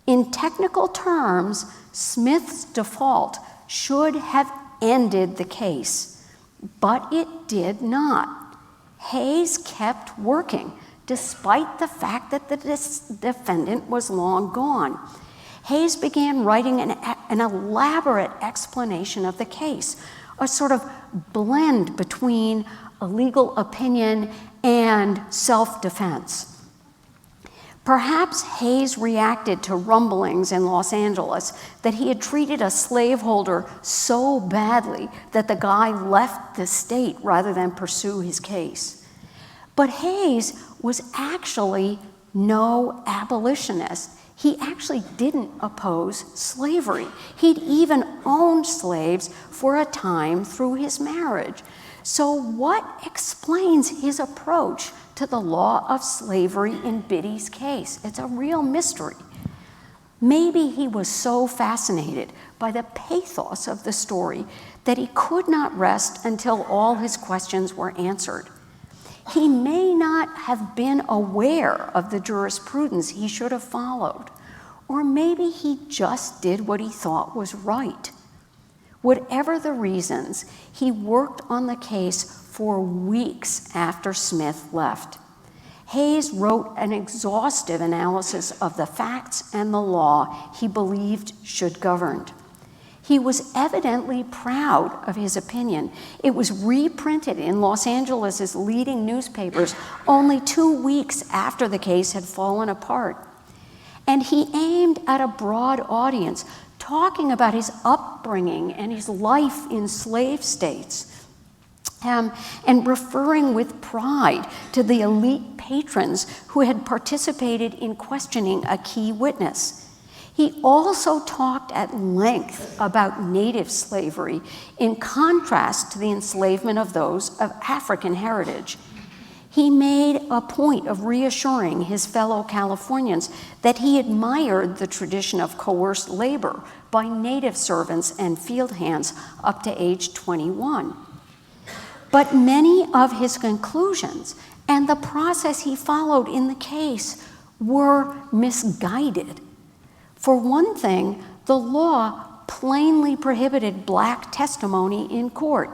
In technical terms, Smith's default should have ended the case, but it did not. Hayes kept working, despite the fact that the defendant was long gone. Hayes began writing an elaborate explanation of the case, a sort of blend between a legal opinion and self-defense. Perhaps Hayes reacted to rumblings in Los Angeles that he had treated a slaveholder so badly that the guy left the state rather than pursue his case. But Hayes was actually no abolitionist. He actually didn't oppose slavery. He'd even owned slaves for a time through his marriage. So what explains his approach to the law of slavery in Biddy's case? It's a real mystery. Maybe he was so fascinated by the pathos of the story that he could not rest until all his questions were answered. He may not have been aware of the jurisprudence he should have followed, or maybe he just did what he thought was right. Whatever the reasons, he worked on the case for weeks after Smith left. Hayes wrote an exhaustive analysis of the facts and the law he believed should govern. He was evidently proud of his opinion. It was reprinted in Los Angeles' leading newspapers only 2 weeks after the case had fallen apart. And he aimed at a broad audience, talking about his upbringing and his life in slave states, and referring with pride to the elite patrons who had participated in questioning a key witness. He also talked at length about native slavery in contrast to the enslavement of those of African heritage. He made a point of reassuring his fellow Californians that he admired the tradition of coerced labor by native servants and field hands up to age 21. But many of his conclusions and the process he followed in the case were misguided. For one thing, the law plainly prohibited black testimony in court.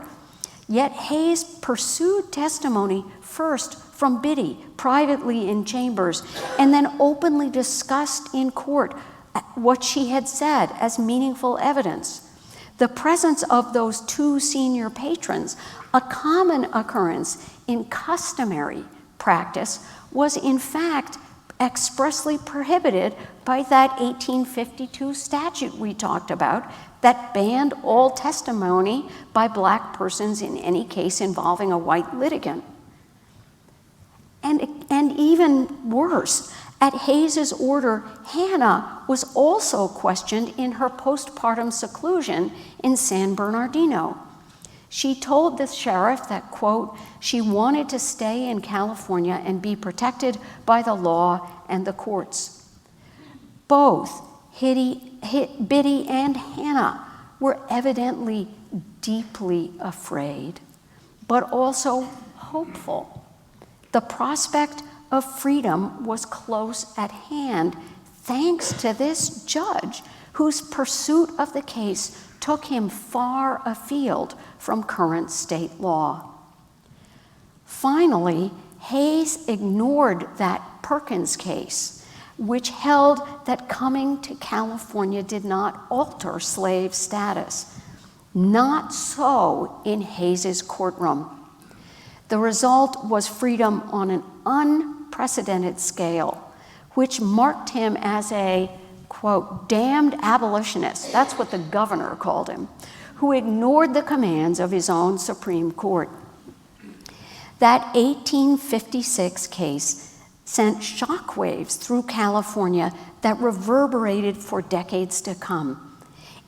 Yet Hayes pursued testimony first from Biddy, privately in chambers, and then openly discussed in court what she had said as meaningful evidence. The presence of those two senior patrons, a common occurrence in customary practice, was in fact expressly prohibited by that 1852 statute we talked about that banned all testimony by black persons in any case involving a white litigant. And even worse, at Hayes's order, Hannah was also questioned in her postpartum seclusion in San Bernardino. She told the sheriff that, quote, she wanted to stay in California and be protected by the law and the courts. Both Biddy and Hannah were evidently deeply afraid, but also hopeful. The prospect of freedom was close at hand thanks to this judge whose pursuit of the case took him far afield from current state law. Finally, Hayes ignored that Perkins case, which held that coming to California did not alter slave status. Not so in Hayes's courtroom. The result was freedom on an unprecedented scale, which marked him as a, quote, damned abolitionist, that's what the governor called him, who ignored the commands of his own Supreme Court. That 1856 case sent shockwaves through California that reverberated for decades to come.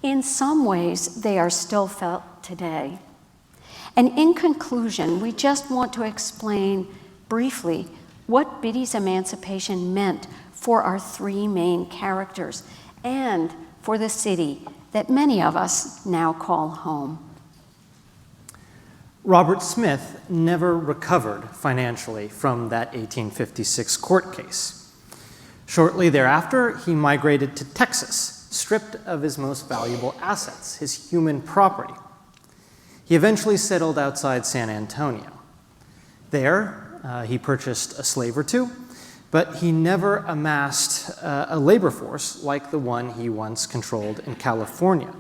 In some ways, they are still felt today. And in conclusion, we just want to explain briefly what Biddy's emancipation meant for our three main characters and for the city that many of us now call home. Robert Smith never recovered financially from that 1856 court case. Shortly thereafter, he migrated to Texas, stripped of his most valuable assets, his human property. He eventually settled outside San Antonio. There, he purchased a slave or two, but he never amassed a labor force like the one he once controlled in California.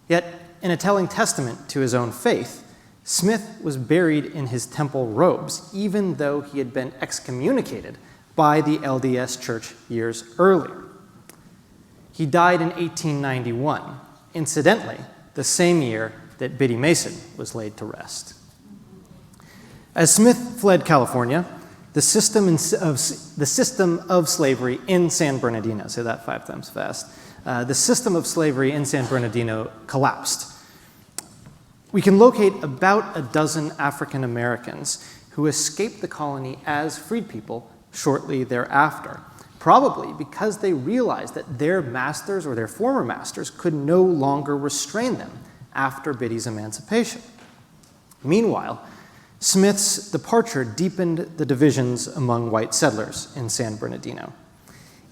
Yet, in a telling testament to his own faith, Smith was buried in his temple robes, even though he had been excommunicated by the LDS Church years earlier. He died in 1891, incidentally, the same year that Biddy Mason was laid to rest. As Smith fled California, the system of slavery in San Bernardino, say that 5 times fast, the system of slavery in San Bernardino collapsed. We can locate about a dozen African Americans who escaped the colony as freed people shortly thereafter, probably because they realized that their masters or their former masters could no longer restrain them after Biddy's emancipation. Meanwhile, Smith's departure deepened the divisions among white settlers in San Bernardino.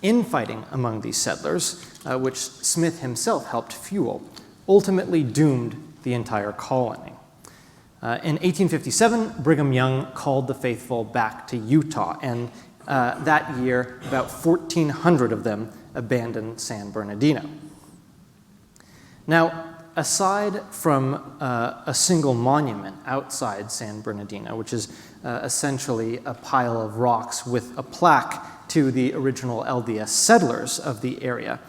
Infighting among these settlers, which Smith himself helped fuel, ultimately doomed the entire colony. In 1857, Brigham Young called the faithful back to Utah, and that year, about 1,400 of them abandoned San Bernardino. Now, aside from a single monument outside San Bernardino, which is essentially a pile of rocks with a plaque to the original LDS settlers of the area,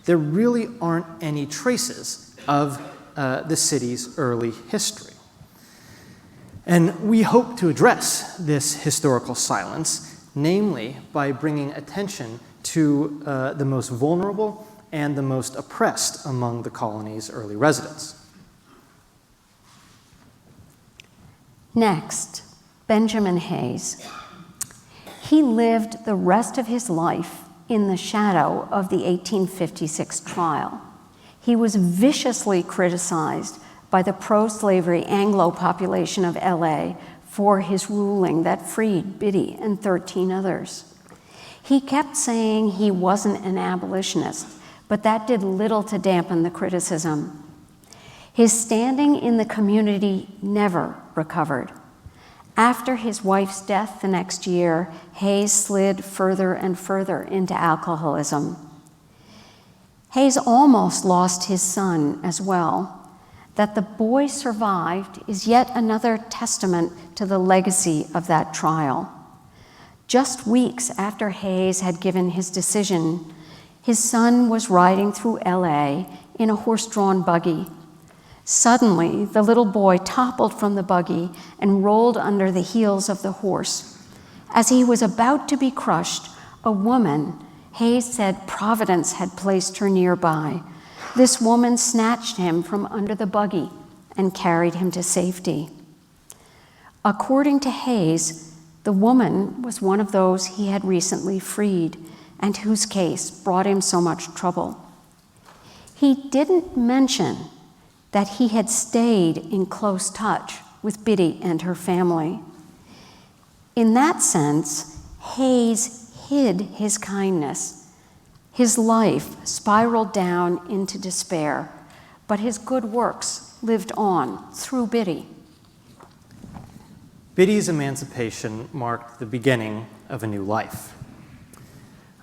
there really aren't any traces of the city's early history. And we hope to address this historical silence, namely by bringing attention to the most vulnerable and the most oppressed among the colony's early residents. Next, Benjamin Hayes. He lived the rest of his life in the shadow of the 1856 trial. He was viciously criticized by the pro-slavery Anglo population of LA for his ruling that freed Biddy and 13 others. He kept saying he wasn't an abolitionist, but that did little to dampen the criticism. His standing in the community never recovered. After his wife's death the next year, Hayes slid further and further into alcoholism. Hayes almost lost his son as well. That the boy survived is yet another testament to the legacy of that trial. Just weeks after Hayes had given his decision, his son was riding through LA in a horse-drawn buggy. Suddenly, the little boy toppled from the buggy and rolled under the heels of the horse. As he was about to be crushed, a woman, Hayes said Providence had placed her nearby. This woman snatched him from under the buggy and carried him to safety. According to Hayes, the woman was one of those he had recently freed and whose case brought him so much trouble. He didn't mention that he had stayed in close touch with Biddy and her family. In that sense, Hayes hid his kindness. His life spiraled down into despair, but his good works lived on through Biddy. Biddy's emancipation marked the beginning of a new life.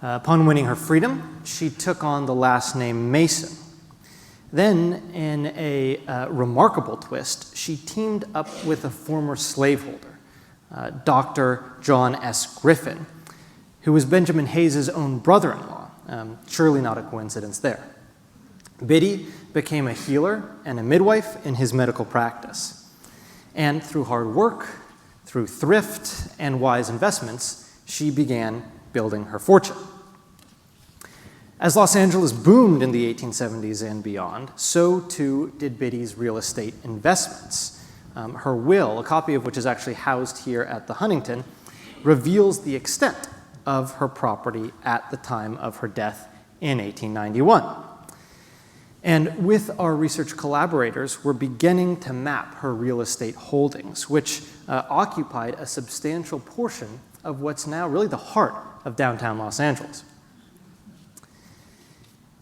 Upon winning her freedom, she took on the last name Mason. Then, in a remarkable twist, she teamed up with a former slaveholder, Dr. John S. Griffin, who was Benjamin Hayes' own brother-in-law. Surely not a coincidence there. Biddy became a healer and a midwife in his medical practice. And through hard work, through thrift, and wise investments, she began building her fortune. As Los Angeles boomed in the 1870s and beyond, so too did Biddy's real estate investments. Her will, a copy of which is actually housed here at the Huntington, reveals the extent of her property at the time of her death in 1891. And with our research collaborators, we're beginning to map her real estate holdings, which occupied a substantial portion of what's now really the heart of downtown Los Angeles.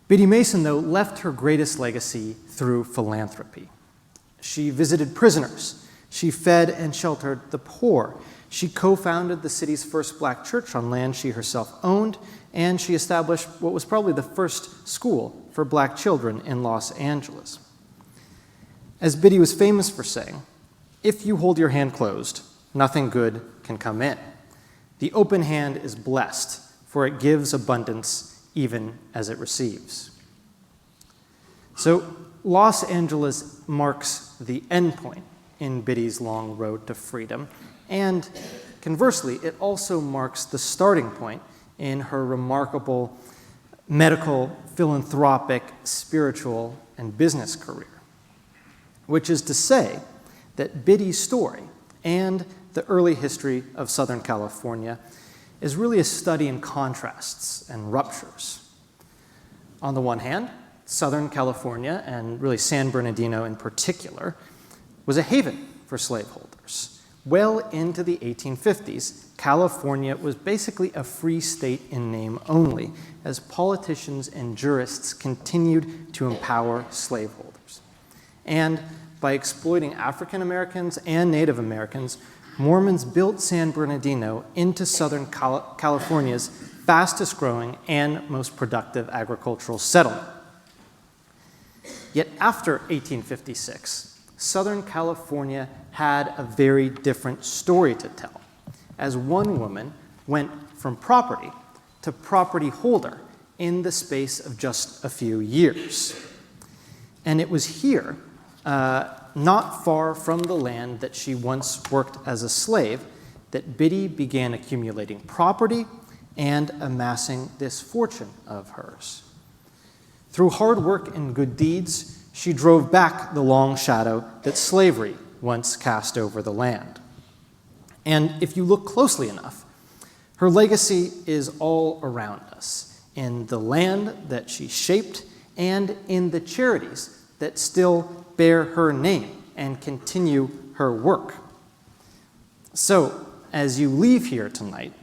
Biddy Mason, though, left her greatest legacy through philanthropy. She visited prisoners. She fed and sheltered the poor. She co-founded the city's first black church on land she herself owned, and she established what was probably the first school for black children in Los Angeles. As Biddy was famous for saying, "If you hold your hand closed, nothing good can come in. The open hand is blessed, for it gives abundance even as it receives." So Los Angeles marks the endpoint in Biddy's long road to freedom, and conversely, it also marks the starting point in her remarkable medical, philanthropic, spiritual, and business career. Which is to say that Biddy's story and the early history of Southern California is really a study in contrasts and ruptures. On the one hand, Southern California, and really San Bernardino in particular, was a haven for slaveholders. Well into the 1850s, California was basically a free state in name only, as politicians and jurists continued to empower slaveholders. And by exploiting African Americans and Native Americans, Mormons built San Bernardino into Southern California's fastest growing and most productive agricultural settlement. Yet after 1856, Southern California had a very different story to tell, as one woman went from property to property holder in the space of just a few years. And it was here, not far from the land that she once worked as a slave, that Biddy began accumulating property and amassing this fortune of hers. Through hard work and good deeds, she drove back the long shadow that slavery once cast over the land. And if you look closely enough, her legacy is all around us, in the land that she shaped and in the charities that still bear her name and continue her work. So, as you leave here tonight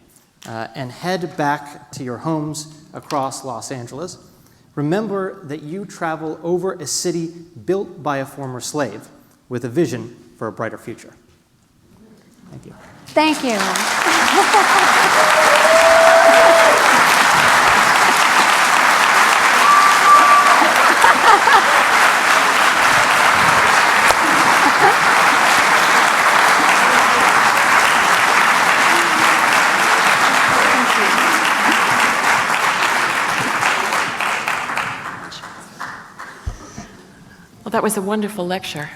and head back to your homes across Los Angeles, remember that you travel over a city built by a former slave with a vision for a brighter future. Thank you. Thank you. Well, that was a wonderful lecture.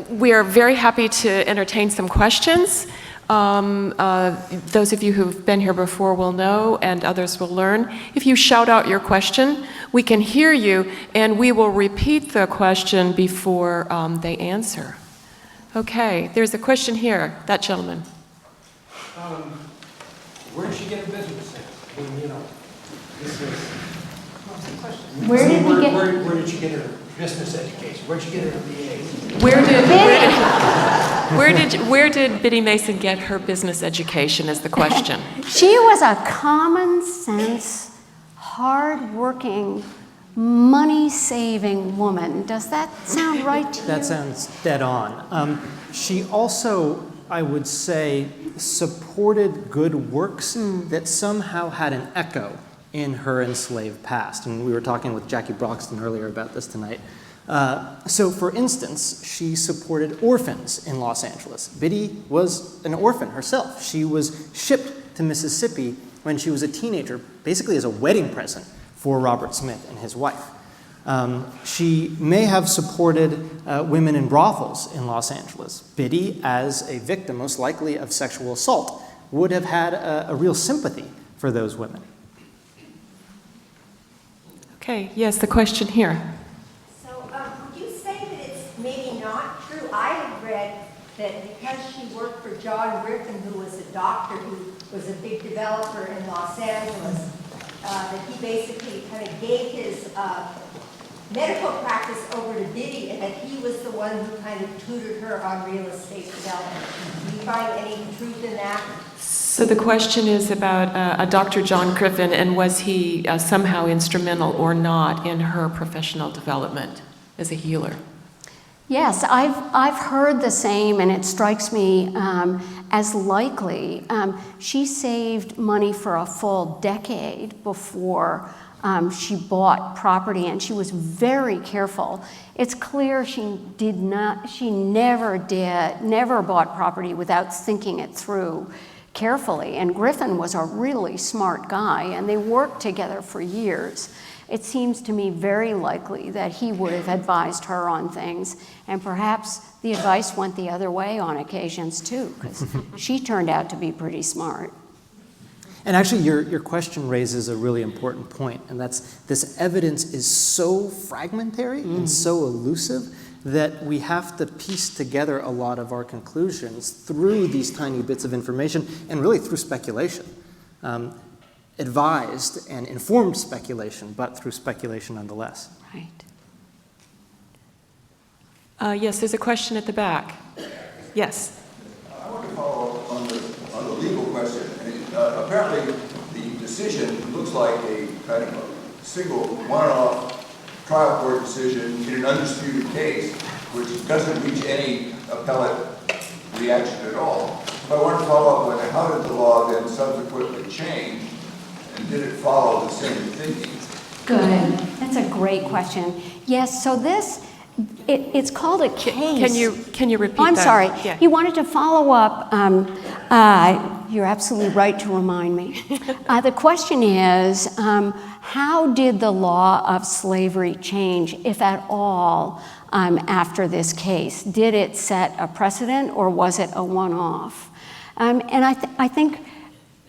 We are very happy to entertain some questions. Those of you who've been here before will know, and others will learn. If you shout out your question, we can hear you, and we will repeat the question before they answer. Okay, there's a question here. That gentleman. Where did she get her business at? This is... Where did we get... Where did she get her business education? Where did she get her MBA? Where did Biddy Mason get her business education is the question. She was a common sense, hard-working, money-saving woman. Does that sound right to you? That sounds dead on. She also, I would say, supported good works that somehow had an echo in her enslaved past. And we were talking with Jackie Broxton earlier about this tonight. So, for instance, she supported orphans in Los Angeles. Biddy was an orphan herself. She was shipped to Mississippi when she was a teenager, basically as a wedding present for Robert Smith and his wife. She may have supported women in brothels in Los Angeles. Biddy, as a victim, most likely of sexual assault, would have had a real sympathy for those women. Okay, yes, the question here. So would you say that it's maybe not true? I have read that because she worked for John Griffin, who was a doctor who was a big developer in Los Angeles, that he basically kind of gave his medical practice over to Biddy, and that he was the one who kind of tutored her on real estate development. Do you find any truth in that? So the question is about a Dr. John Griffin, and was he somehow instrumental or not in her professional development as a healer? Yes, I've heard the same, and it strikes me as likely. She saved money for a full decade before she bought property, and she was very careful. It's clear she never bought property without thinking it through carefully. And Griffin was a really smart guy, and they worked together for years. It seems to me very likely that he would have advised her on things, and perhaps the advice went the other way on occasions too, because she turned out to be pretty smart. And actually, your question raises a really important point, and that's this evidence is so fragmentary and so elusive that we have to piece together a lot of our conclusions through these tiny bits of information and really through speculation. Advised and informed speculation, but through speculation nonetheless. Right. Yes, there's a question at the back. Yes. I want to follow up on the legal question. Apparently, the decision looks like a kind of a single one-off trial court decision in an undisputed case, which doesn't reach any appellate reaction at all. But I want to follow up on how did the law then subsequently change, and did it follow the same thinking? Good. That's a great question. Yes, so this, it's called a case. Can you repeat I'm that? sorry. Yeah. He wanted to follow up. You're absolutely right to remind me. The question is, how did the law of slavery change, if at all, after this case? Did it set a precedent, or was it a one-off? And I think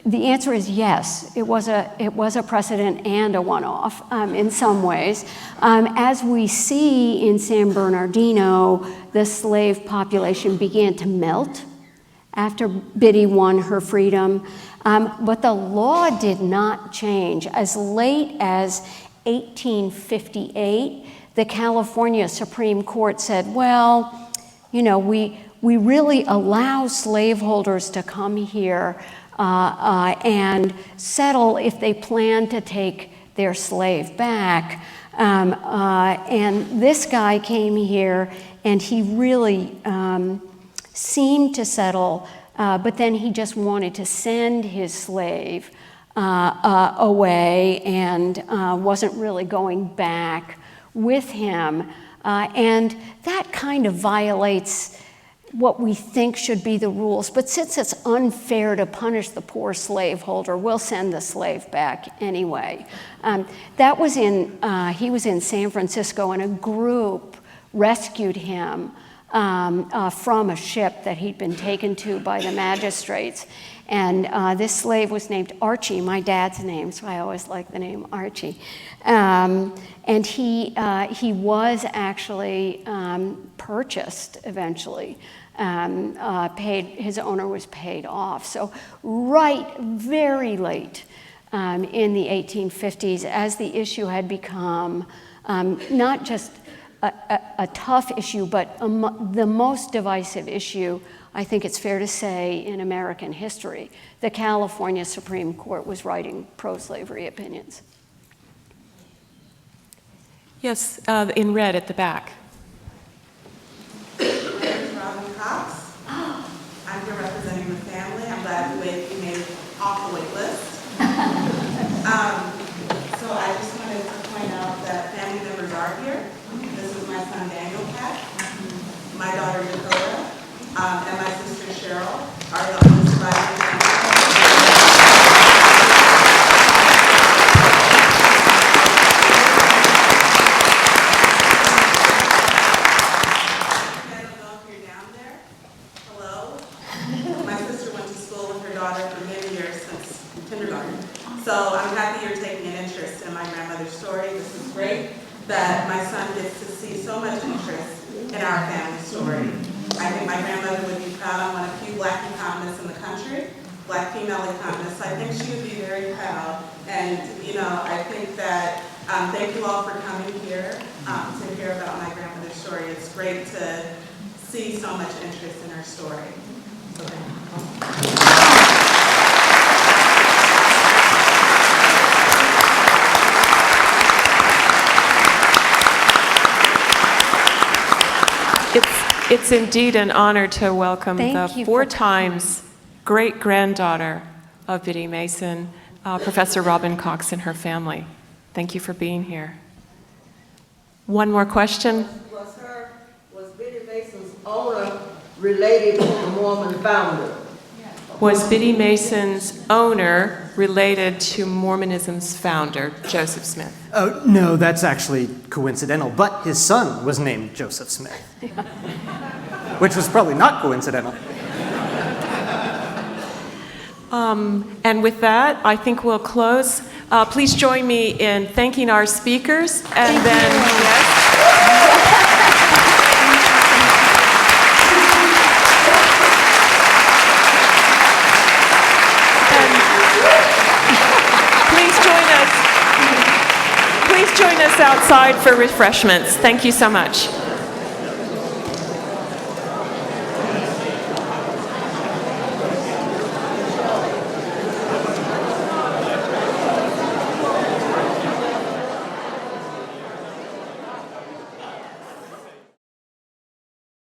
the answer is yes. It was a precedent and a one-off in some ways. As we see in San Bernardino, the slave population began to melt after Biddy won her freedom, but the law did not change. As late as 1858, the California Supreme Court said, well, you know, we really allow slaveholders to come here and settle if they plan to take their slave back. And this guy came here, and he really seemed to settle, but then he just wanted to send his slave away and wasn't really going back with him. And that kind of violates what we think should be the rules. But since it's unfair to punish the poor slaveholder, we'll send the slave back anyway. He was in San Francisco, and a group rescued him from a ship that he'd been taken to by the magistrates. And this slave was named Archie, my dad's name, so I always like the name Archie. And he was actually purchased eventually. His owner was paid off. So very late in the 1850s, as the issue had become not just a tough issue, but the most divisive issue, I think it's fair to say, in American history, the California Supreme Court was writing pro-slavery opinions. Yes, in red at the back. Robin Cox. I'm here representing the family. I'm glad you made it off the wait list. So I just wanted to point out that family members are here. This is my son Daniel Cat, my daughter Dakota, and my sister Cheryl are the only surviving family. So I'm happy you're taking an interest in my grandmother's story. This is great that my son gets to see so much interest in our family story. I think my grandmother would be proud. I'm one of the few black economists in the country, black female economists. I think she would be very proud. And, you know, I think that, thank you all for coming here to hear about my grandmother's story. It's great to see so much interest in her story. So thank you. It's indeed an honor to welcome Thank the you 4 times great-granddaughter of Biddy Mason, Professor Robin Cox, and her family. Thank you for being here. One more question? Was Biddy Mason's owner related to the Mormon founder? Was Biddy Mason's owner related to Mormonism's founder, Joseph Smith? Oh, no, that's actually coincidental, but his son was named Joseph Smith, which was probably not coincidental. And with that, I think we'll close. Please join me in thanking our speakers, and Please join us outside for refreshments. Thank you so much.